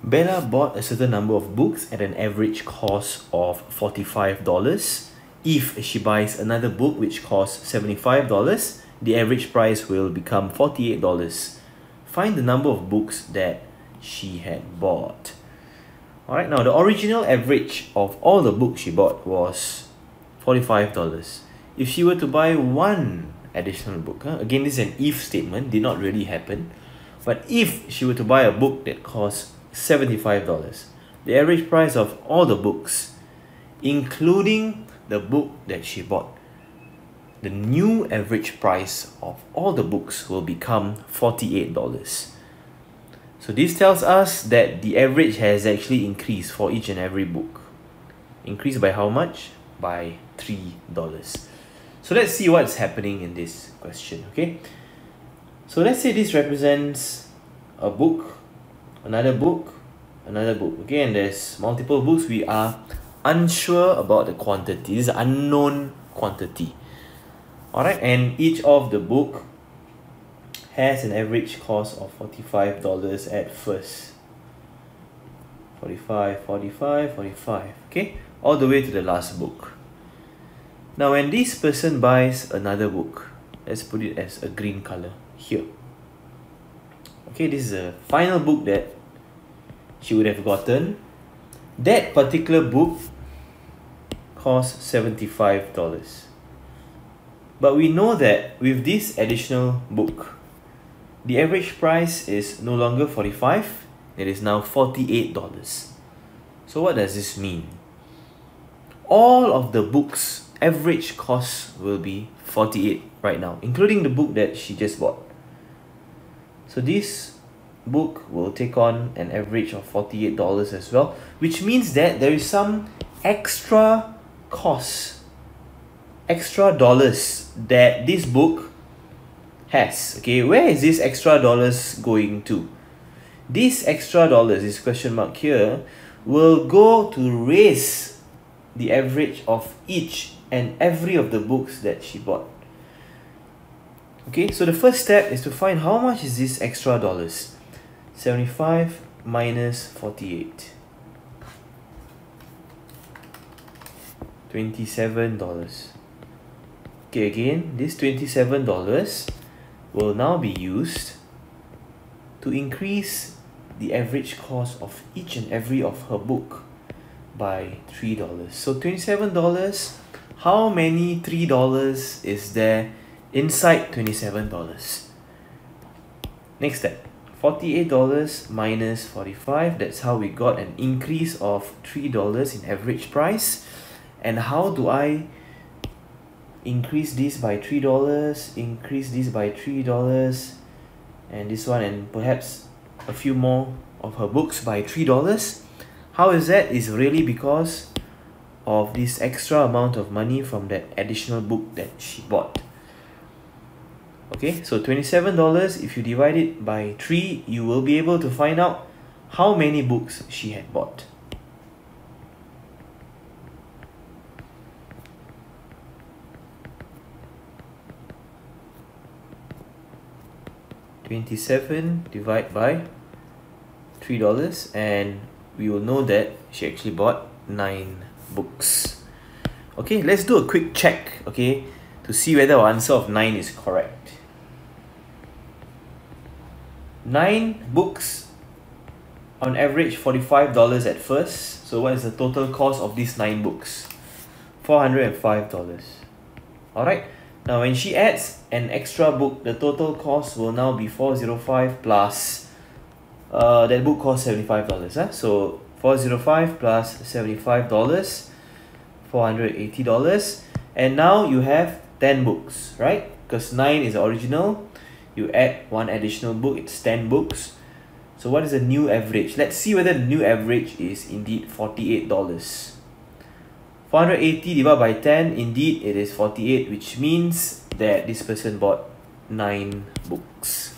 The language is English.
Bella bought a certain number of books at an average cost of $45. If she buys another book which costs $75, the average price will become $48. Find the number of books that she had bought. Alright, now the original average of all the books she bought was $45. If she were to buy one additional book, again this is an if statement, did not really happen, but if she were to buy a book that costs $75, the average price of all the books, including the book that she bought, the new average price of all the books will become $48. So this tells us that the average has actually increased for each and every book. Increased by how much? By $3. So let's see what's happening in this question, okay? So let's say this represents a book, another book, another book, okay? And there's multiple books. We are unsure about the quantity. This is an unknown quantity. Alright, and each of the book has an average cost of $45 at first. 45, 45, 45, okay? All the way to the last book. Now when this person buys another book, let's put it as a green color here. Okay, this is a final book that she would have gotten. That particular book costs $75. But we know that with this additional book, the average price is no longer $45, it is now $48. So what does this mean? All of the books' average cost will be $48 right now, including the book that she just bought. So this book will take on an average of $48 as well, which means that there is some extra cost, extra dollars that this book has. Okay, where is this extra dollars going to? This extra dollars, this question mark here, will go to raise the average of each and every of the books that she bought. Okay, so the first step is to find how much is this extra dollars. 75 minus 48. $27. Okay, again, this $27 will now be used to increase the average cost of each and every of her book by $3. So $27, how many $3 is there inside $27? Next step, $48 minus 45, that's how we got an increase of $3 in average price. And how do I increase this by $3, increase this by $3, and this one, and perhaps a few more of her books by $3? How is that? Is really because of this extra amount of money from that additional book that she bought. Okay, so $27, if you divide it by 3, you will be able to find out how many books she had bought. $27 divided by $3, and we will know that she actually bought 9 books. Okay, let's do a quick check, okay, to see whether our answer of 9 is correct. 9 books, on average $45 at first. So what is the total cost of these 9 books? $405. Alright, now when she adds an extra book, the total cost will now be $405 plus that book costs $75. So $405 plus $75, $480. And now you have 10 books, right? Because 9 is the original. You add one additional book, it's 10 books. So what is the new average? Let's see whether the new average is indeed $48. 480 divided by 10, indeed it is 48, which means that this person bought 9 books.